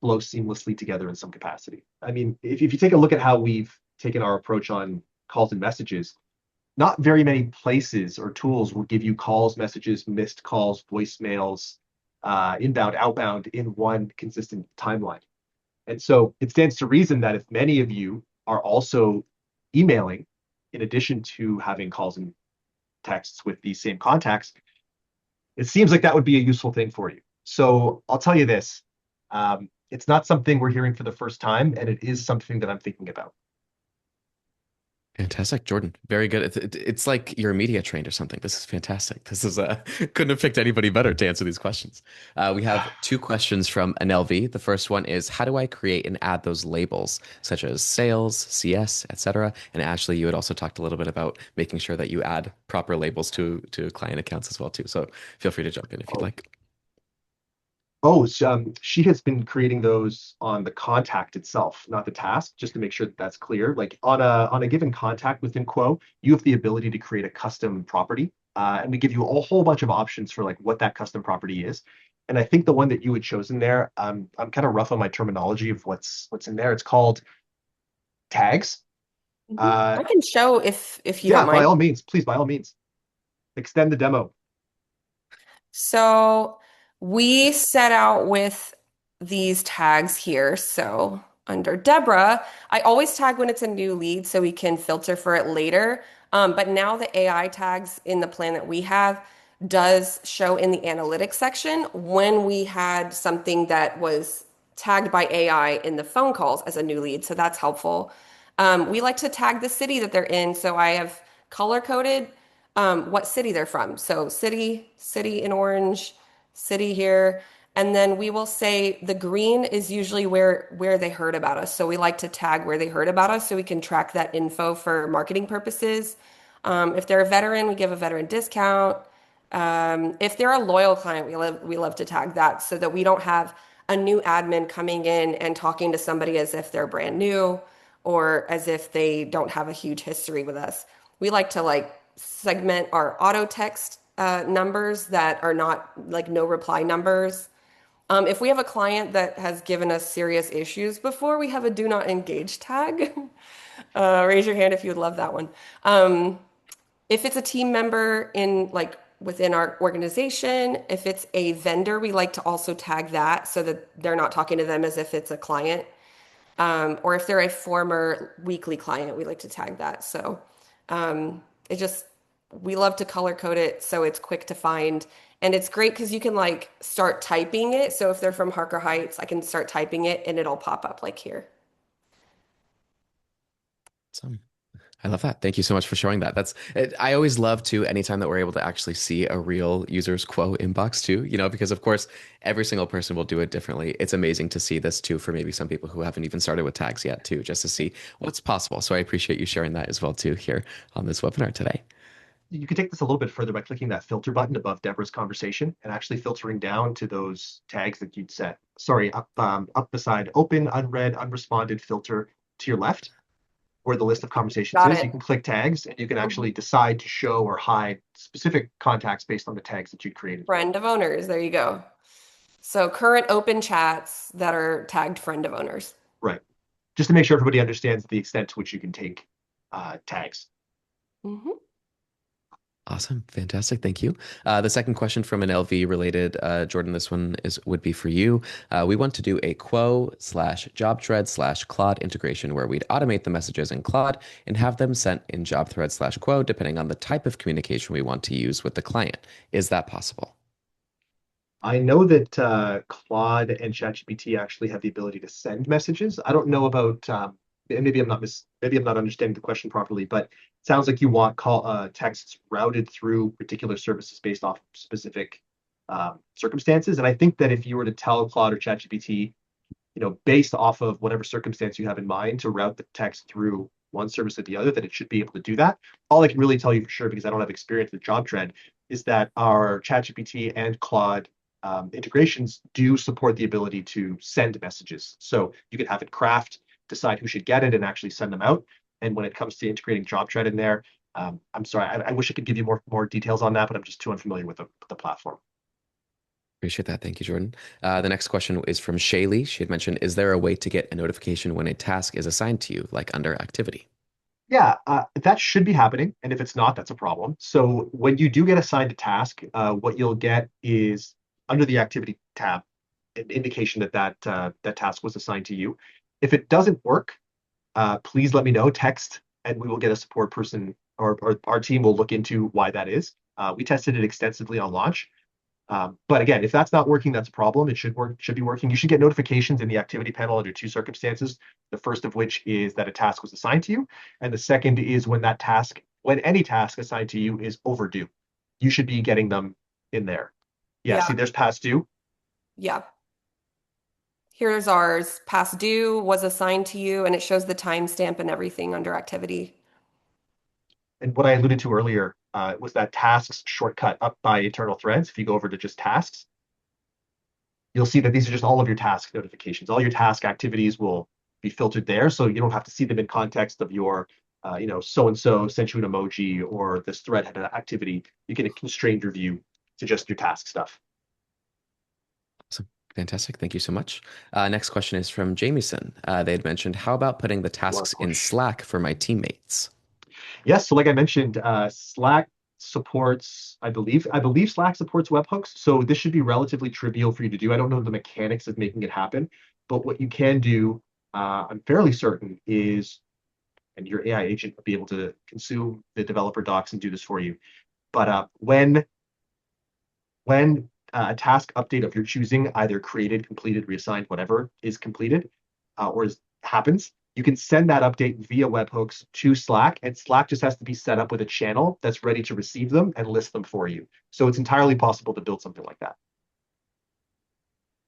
flow seamlessly together in some capacity. I mean, if you take a look at how we've taken our approach on calls and messages, not very many places or tools will give you calls, messages, missed calls, voicemails, inbound, outbound in one consistent timeline. And so it stands to reason that if many of you are also emailing, in addition to having calls and texts with these same contacts, it seems like that would be a useful thing for you. So I'll tell you this, it's not something we're hearing for the first time, and it is something that I'm thinking about. Fantastic, Jordan. Very good. It's like you're media trained or something. This is fantastic. This is couldn't have picked anybody better to answer these questions. We have two questions from an LV. The first one is, how do I create and add those labels such as sales, CS, etc.? And Ashley, you had also talked a little bit about making sure that you add proper labels to client accounts as well too. So feel free to jump in if you'd Oh, like. Oh, she has been creating those on the contact itself, not the task, just to make sure that that's clear. Like on a given contact within Quo, you have the ability to create a custom property, and we give you a whole bunch of options for like what that custom property is. And I think the one that you had chosen there, I'm kind of rough on my terminology of what's in there. It's called tags. Mhm. Uh, I can show if you don't yeah, by mind. all means, please, by all means, extend the demo. So we set out with these tags here. So under Deborah, I always tag when it's a new lead so we can filter for it later. But now the AI tags in the plan that we have does show in the analytics section when we had something that was tagged by AI in the phone calls as a new lead. So that's helpful. We like to tag the city that they're in. So I have color coded what city they're from. So city in orange, city here. And then we will say the green is usually where they heard about us. So we like to tag where they heard about us so we can track that info for marketing purposes. If they're a veteran, we give a veteran discount. If they're a loyal client, we love to tag that so that we don't have a new admin coming in and talking to somebody as if they're brand new or as if they don't have a huge history with us. We like to like segment our auto text numbers that are not like no reply numbers. If we have a client that has given us serious issues before, we have a do not engage tag. Raise your hand if you would love that one. If it's a team member in like within our organization, if it's a vendor, we like to also tag that so that they're not talking to them as if it's a client. Or if they're a former weekly client, we like to tag that. So it just, we love to color code it so it's quick to find. And it's great because you can like start typing it. So if they're from Harker Heights, I can start typing it and it'll pop up like here. Awesome. I love that. Thank you so much for showing that. I always love to anytime that we're able to actually see a real user's Quo inbox too, because of course every single person will do it differently. It's amazing to see this too for maybe some people who haven't even started with tags yet too, just to see what's possible. So I appreciate you sharing that as well too here on this webinar today. You can take this a little bit further by clicking that filter button above Deborah's conversation and actually filtering down to those tags that you'd set. Sorry, up beside open, unread, unresponded filter to your left, where the list of conversations Got is. You it. can click tags and you can Mhm. actually decide to show or hide specific contacts based on the tags that you created. Friend of owners. There you go. So current open chats that are tagged friend of owners. Right. Just to make sure everybody understands the extent to which you can take tags. Mhm. Awesome. Fantastic. Thank you. The second question from an LV related, Jordan, this one would be for you. We want to do a Quo/JobThread/Claude integration where we'd automate the messages in Claude and have them sent in JobThread/Quo depending on the type of communication we want to use with the client. Is that possible? I know that Claude and ChatGPT actually have the ability to send messages. I don't know about and maybe I'm not understanding the question properly, but it sounds like you want texts routed through particular services based off specific circumstances. And I think that if you were to tell Claude or ChatGPT, based off of whatever circumstance you have in mind to route the text through one service or the other, that it should be able to do that. All I can really tell you for sure, because I don't have experience with JobTread, is that our ChatGPT and Claude integrations do support the ability to send messages. So you can have it craft, decide who should get it, and actually send them out. And when it comes to integrating JobTread in there, I'm sorry, I wish I could give you more details on that, but I'm just too unfamiliar with the platform. Appreciate that. Thank you, Jordan. The next question is from Shaylee. She had mentioned, is there a way to get a notification when a task is assigned to you, like under activity? Yeah, that should be happening. And if it's not, that's a problem. So when you do get assigned a task, what you'll get is under the activity tab, an indication that task was assigned to you. If it doesn't work, please let me know, text, and we will get a support person or our team will look into why that is. We tested it extensively on launch. But again, if that's not working, that's a problem. It should work, should be working. You should get notifications in the activity panel under two circumstances. The first of which is that a task was assigned to you, and the second is when any task assigned to you is overdue. You should be getting them in there. Yeah, Yeah. see, there's past due. Yeah. Here's ours. Past due was assigned to you, and it shows the timestamp and everything under activity. And what I alluded to earlier was that tasks shortcut up by internal threads. If you go over to just tasks, you'll see that these are just all of your task notifications. All your task activities will be filtered there, so you don't have to see them in context of your, so and so sent you an emoji or this thread had an activity. You can constrain your view to just your task stuff. Awesome. Fantastic. Thank you so much. Next question is from Jamieson. They had mentioned, how about putting the A lot of tasks in push. Slack for my teammates? Yes, so like I mentioned, Slack supports, I believe Slack supports webhooks, so this should be relatively trivial for you to do. I don't know the mechanics of making it happen, but what you can do, I'm fairly certain, is, and your AI agent will be able to consume the developer docs and do this for you. But when a task update of your choosing, either created, completed, reassigned, whatever, is completed happens, you can send that update via webhooks to Slack, and Slack just has to be set up with a channel that's ready to receive them and list them for you. So it's entirely possible to build something like that.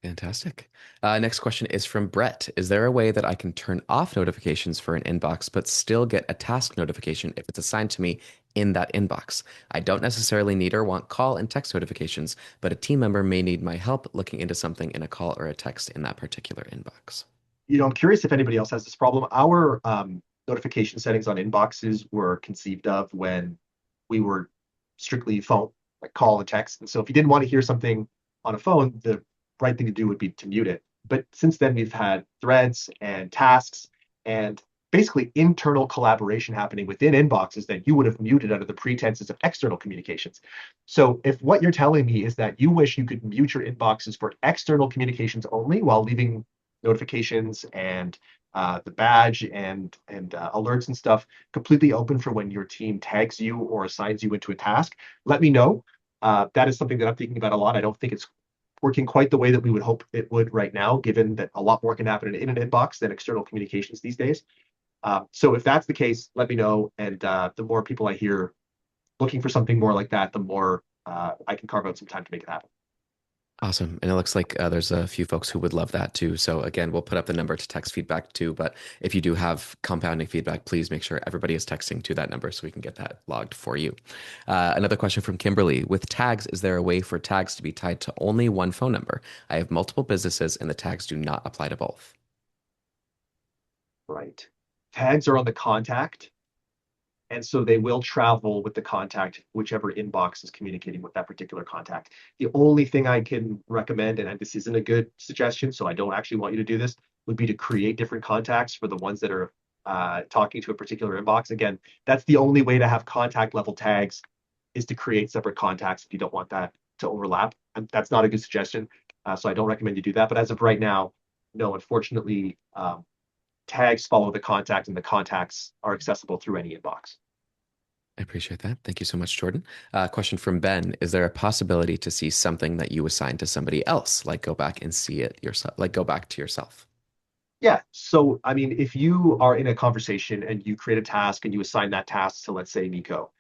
Fantastic. Next question is from Brett. Is there a way that I can turn off notifications for an inbox, but still get a task notification if it's assigned to me in that inbox? I don't necessarily need or want call and text notifications, but a team member may need my help looking into something in a call or a text in that particular inbox. I'm curious if anybody else has this problem. Our notification settings on inboxes were conceived of when we were strictly phone, like call and text. And so if you didn't want to hear something on a phone, the right thing to do would be to mute it. But since then, we've had threads and tasks and basically internal collaboration happening within inboxes that you would have muted under the pretenses of external communications. So if what you're telling me is that you wish you could mute your inboxes for external communications only while leaving notifications and the badge and alerts and stuff completely open for when your team tags you or assigns you into a task, let me know. That is something that I'm thinking about a lot. I don't think it's working quite the way that we would hope it would right now, given that a lot more can happen in an inbox than external communications these days. So if that's the case, let me know. And the more people I hear looking for something more like that, the more I can carve out some time to make it happen. Awesome. And it looks like there's a few folks who would love that too. So again, we'll put up the number to text feedback too. But if you do have compounding feedback, please make sure everybody is texting to that number so we can get that logged for you. Another question from Kimberly. With tags, is there a way for tags to be tied to only one phone number? I have multiple businesses and the tags do not apply to both. Right. Tags are on the contact. And so they will travel with the contact, whichever inbox is communicating with that particular contact. The only thing I can recommend, and this isn't a good suggestion, so I don't actually want you to do this, would be to create different contacts for the ones that are talking to a particular inbox. Again, that's the only way to have contact level tags is to create separate contacts if you don't want that to overlap. And that's not a good suggestion. So I don't recommend you do that. But as of right now, no, unfortunately, tags follow the contact and the contacts are accessible through any inbox. I appreciate that. Thank you so much, Jordan. Question from Ben. Is there a possibility to see something that you assigned to somebody else, like go back and see it yourself, like go back to yourself? Yeah. So, I mean, if you are in a conversation and you create a task and you assign that task to, let's say, Nico,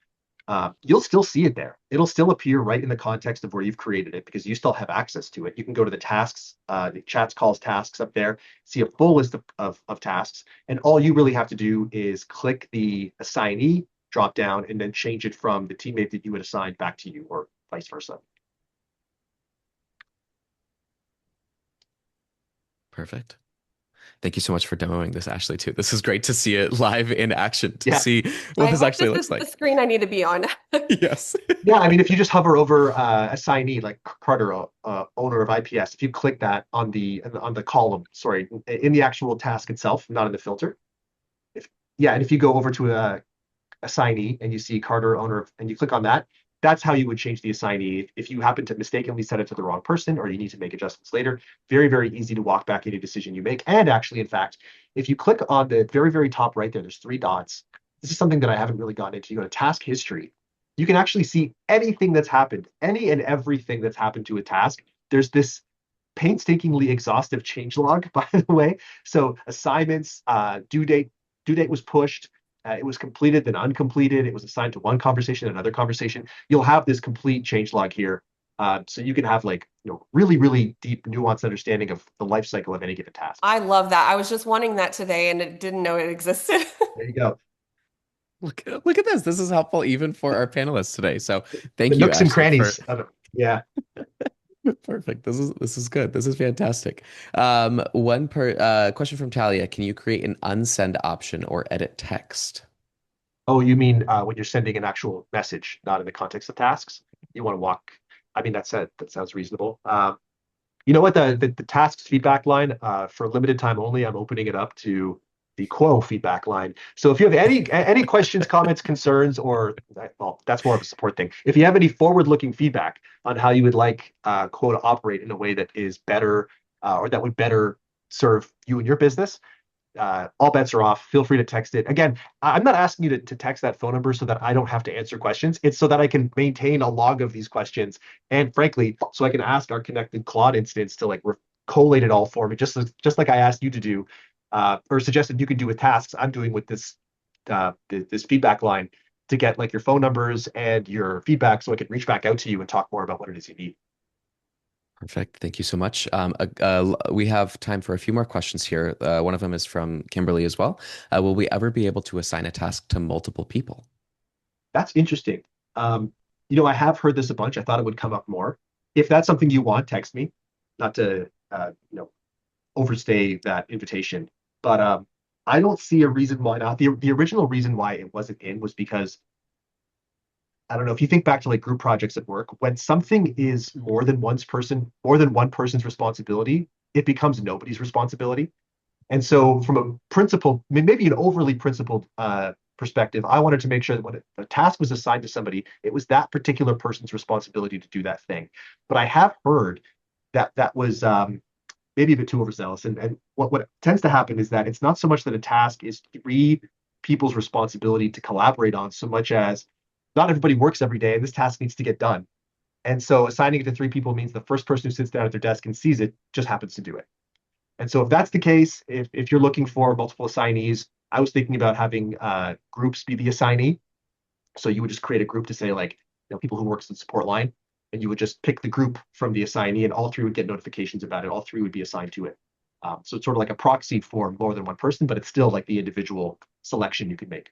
you'll still see it there. It'll still appear right in the context of where you've created it because you still have access to it. You can go to the tasks, the chats, calls, tasks up there, see a full list of tasks. And all you really have to do is click the assignee drop down and then change it from the teammate that you would assign back to you or vice versa. Perfect. Thank you so much for demoing this, Ashley, too. This is great to see it live in action, to Yeah. see what I this hope actually this looks is the like. screen I need to be on. Yes. Yeah, I mean, if you just hover over assignee, like Carter, owner of IPS, if you click that on the column, sorry, in the actual task itself, not in the filter. If Yeah, and if you go over to a assignee and you see Carter, owner of, and you click on that, that's how you would change the assignee. If you happen to mistakenly set it to the wrong person or you need to make adjustments later, very, very easy to walk back any decision you make. And actually, in fact, if you click on the very, very top right there, there's three dots. This is something that I haven't really gotten into. You go to task history. you can actually see anything that's happened, any and everything that's happened to a task. There's this painstakingly exhaustive changelog, by the way. So assignments, due date was pushed, it was completed, then uncompleted. It was assigned to one conversation, another conversation. You'll have this complete changelog here. So you can have like, really, really deep, nuanced understanding of the life cycle of any given task. I love that. I was just wanting that today and it didn't know it existed. There you go. Look at this. This is helpful even for our panelists today. So The thank you, nooks and Ashley, for crannies of it. Yeah. perfect. This is good. This is fantastic. One per question from Talia. Can you create an unsend option or edit text? Oh, you mean when you're sending an actual message, not in the context of tasks? You want to walk. I mean, that sounds reasonable. You know what? The tasks feedback line for limited time only. I'm opening it up to the Quo feedback line. So if you have any questions, comments, concerns, or well, that's more of a support thing. If you have any forward-looking feedback on how you would like Quo to operate in a way that is better or that would better serve you and your business, all bets are off. Feel free to text it. Again, I'm not asking you to text that phone number so that I don't have to answer questions. It's so that I can maintain a log of these questions. And frankly, so I can ask our connected Claude instance to like collate it all for me, just like I asked you to do, or suggested you could do with tasks. I'm doing with this feedback line to get like your phone numbers and your feedback so I can reach back out to you and talk more about what it is you need. Perfect. Thank you so much. We have time for a few more questions here. One of them is from Kimberly as well. Will we ever be able to assign a task to multiple people? That's interesting. I have heard this a bunch. I thought it would come up more. If that's something you want, text me. Not to overstay that invitation, but I don't see a reason why not. The original reason why it wasn't in was because I don't know if you think back to like group projects at work, when something is more than one person's responsibility, it becomes nobody's responsibility. And so, from a principle, maybe an overly principled perspective, I wanted to make sure that when a task was assigned to somebody, it was that particular person's responsibility to do that thing. But I have heard that that was maybe a bit too overzealous. And what tends to happen is that it's not so much that a task is three people's responsibility to collaborate on, so much as not everybody works every day, and this task needs to get done. And so, assigning it to three people means the first person who sits down at their desk and sees it just happens to do it. And so if that's the case, if you're looking for multiple assignees, I was thinking about having groups be the assignee. So you would just create a group to say like, people who works in support line, and you would just pick the group from the assignee, and all three would get notifications about it. All three would be assigned to it. So it's sort of like a proxy for more than one person, but it's still like the individual selection you can make.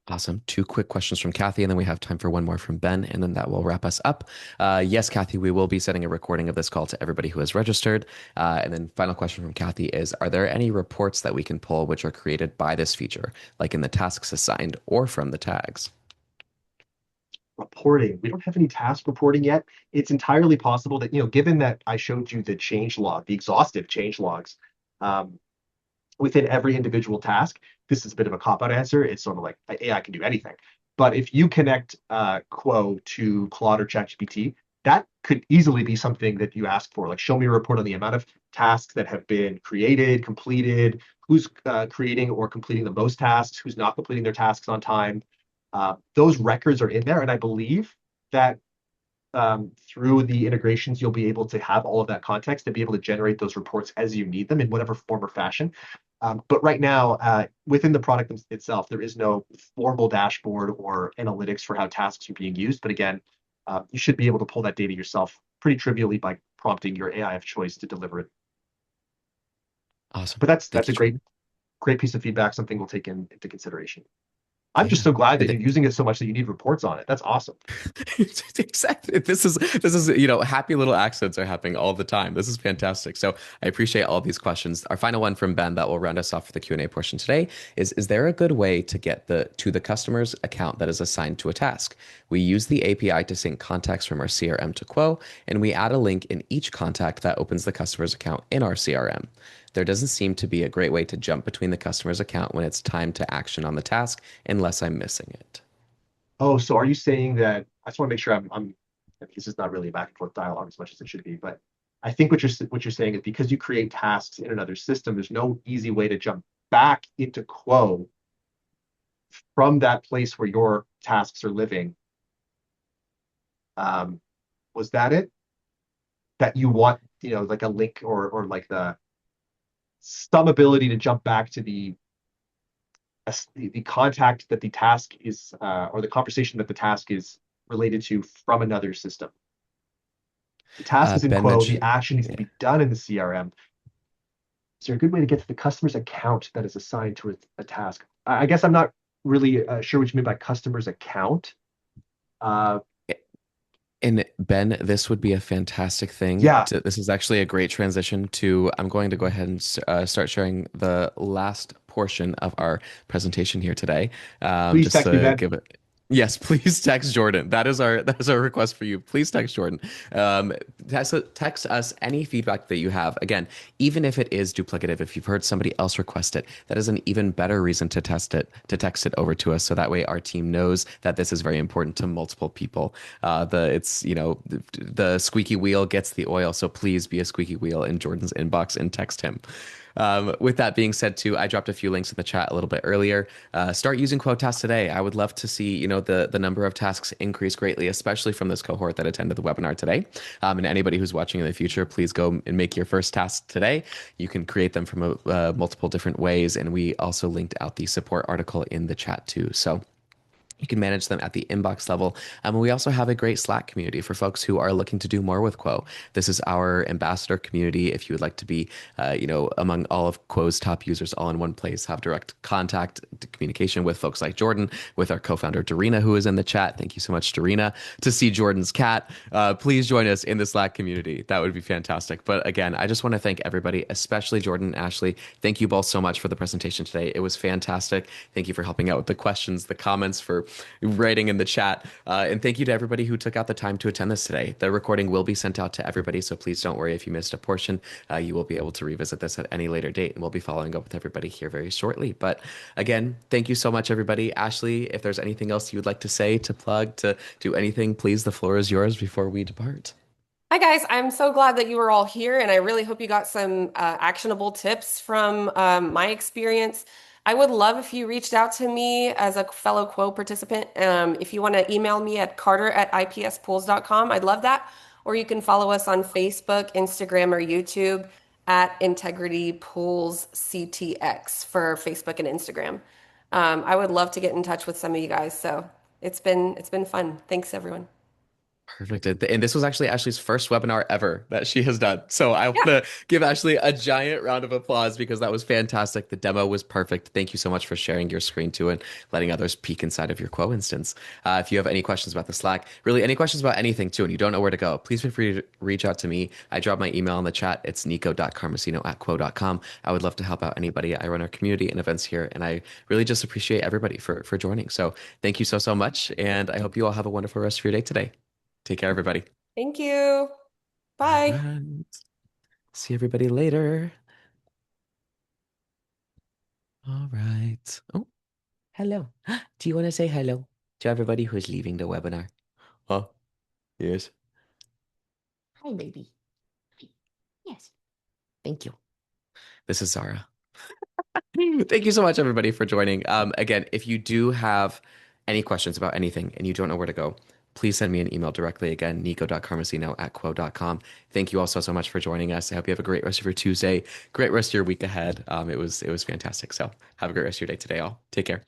Awesome. Two quick questions from Kathy, and then we have time for one more from Ben, and then that will wrap us up. Yes, Kathy, we will be sending a recording of this call to everybody who has registered. And then final question from Kathy is, are there any reports that we can pull which are created by this feature, like in the tasks assigned or from the tags? Reporting. We don't have any task reporting yet. It's entirely possible that, given that I showed you the change log, the exhaustive change logs, um, within every individual task, this is a bit of a cop-out answer. It's sort of like AI can do anything. But if you connect Quo to Claude or ChatGPT, that could easily be something that you ask for. Like, show me a report on the amount of tasks that have been created, completed, who's creating or completing the most tasks, who's not completing their tasks on time. Those records are in there, and I believe that through the integrations, you'll be able to have all of that context and be able to generate those reports as you need them in whatever form or fashion. But right now, within the product itself, there is no formal dashboard or analytics for how tasks are being used. But again, you should be able to pull that data yourself pretty trivially by prompting your AI of choice to deliver it. Awesome. But that's Thank a you, great Jordan. great piece of feedback, something we'll take into consideration. I'm just Yeah. so glad And that you're using it so much that you need reports on it. That's awesome. Exactly. This is happy little accents are happening all the time. This is fantastic. So I appreciate all these questions. Our final one from Ben that will round us off for the Q&A portion today is there a good way to get the customer's account that is assigned to a task? We use the API to sync contacts from our CRM to Quo, and we add a link in each contact that opens the customer's account in our CRM. There doesn't seem to be a great way to jump between the customer's account when it's time to action on the task, unless I'm missing it. Oh, so are you saying that I just want to make sure this is not really a back and forth dialogue as much as it should be, but I think what you're saying is because you create tasks in another system, there's no easy way to jump back into Quo from that place where your tasks are living. Um, was that it? That you want, like a link or like some ability to jump back to the contact that the task is or the conversation that the task is related to from another system. The task is in Ben Quo, the mentioned, action needs to yeah. be done in the CRM. Is there a good way to get to the customer's account that is assigned to a task? I guess I'm not really sure what you mean by customer's account. Uh, And Ben, this would be a fantastic thing yeah, to, this is actually a great transition to, I'm going to go ahead and start sharing the last portion of our presentation here today. please Just text me, to Ben. give it, yes, please text Jordan. That is our request for you. Please text Jordan. Um, text us any feedback that you have. Again, even if it is duplicative, if you've heard somebody else request it, that is an even better reason to text it over to us. So that way our team knows that this is very important to multiple people. The squeaky wheel gets the oil. So please be a squeaky wheel in Jordan's inbox and text him. With that being said, too, I dropped a few links in the chat a little bit earlier. Start using Quo Tasks today. I would love to see, the number of tasks increase greatly, especially from this cohort that attended the webinar today. And anybody who's watching in the future, please go and make your first task today. You can create them from multiple different ways, and we also linked out the support article in the chat too. So you can manage them at the inbox level. We also have a great Slack community for folks who are looking to do more with Quo. This is our ambassador community. If you would like to be, among all of Quo's top users all in one place, have direct contact, communication with folks like Jordan, with our co-founder Dorina, who is in the chat. Thank you so much, Dorina. To see Jordan's cat, please join us in the Slack community. That would be fantastic. But again, I just want to thank everybody, especially Jordan and Ashley. Thank you both so much for the presentation today. It was fantastic. Thank you for helping out with the questions, the comments, for writing in the chat. And thank you to everybody who took out the time to attend this today. The recording will be sent out to everybody, so please don't worry if you missed a portion. You will be able to revisit this at any later date, and we'll be following up with everybody here very shortly. But again, thank you so much, everybody. Ashley, if there's anything else you would like to say, to plug, to do anything, please, the floor is yours before we depart. Hi guys, I'm so glad that you were all here, and I really hope you got some actionable tips from my experience. I would love if you reached out to me as a fellow Quo participant. If you want to email me at carter@ipspools.com, I'd love that. Or you can follow us on Facebook, Instagram, or YouTube at Integrity Pools CTX for Facebook and Instagram. I would love to get in touch with some of you guys. So it's been fun. Thanks, everyone. Perfect. And this was actually Ashley's first webinar ever that she has done. So I want Yeah. to give Ashley a giant round of applause because that was fantastic. The demo was perfect. Thank you so much for sharing your screen too and letting others peek inside of your Quo instance. If you have any questions about the Slack, really any questions about anything too, and you don't know where to go, please feel free to reach out to me. I dropped my email in the chat. It's nico.carmesino@quo.com. I would love to help out anybody. I run our community and events here, and I really just appreciate everybody for joining. So thank you so, so much. And I hope you all have a wonderful rest of your day today. Take care, everybody. Thank you. All Bye. right. See everybody later. All right. Oh, hello. Do you want to say hello to everybody who's leaving the webinar? Oh, yes. Hi, baby. Yes. Thank you. This is Zara. Thank you so much, everybody, for joining. Again, if you do have any questions about anything and you don't know where to go, please send me an email directly. Again, nico.carmesino@quo.com. Thank you all so much for joining us. I hope you have a great rest of your Tuesday, great rest of your week ahead. It was fantastic. So have a great rest of your day today, all. Take care.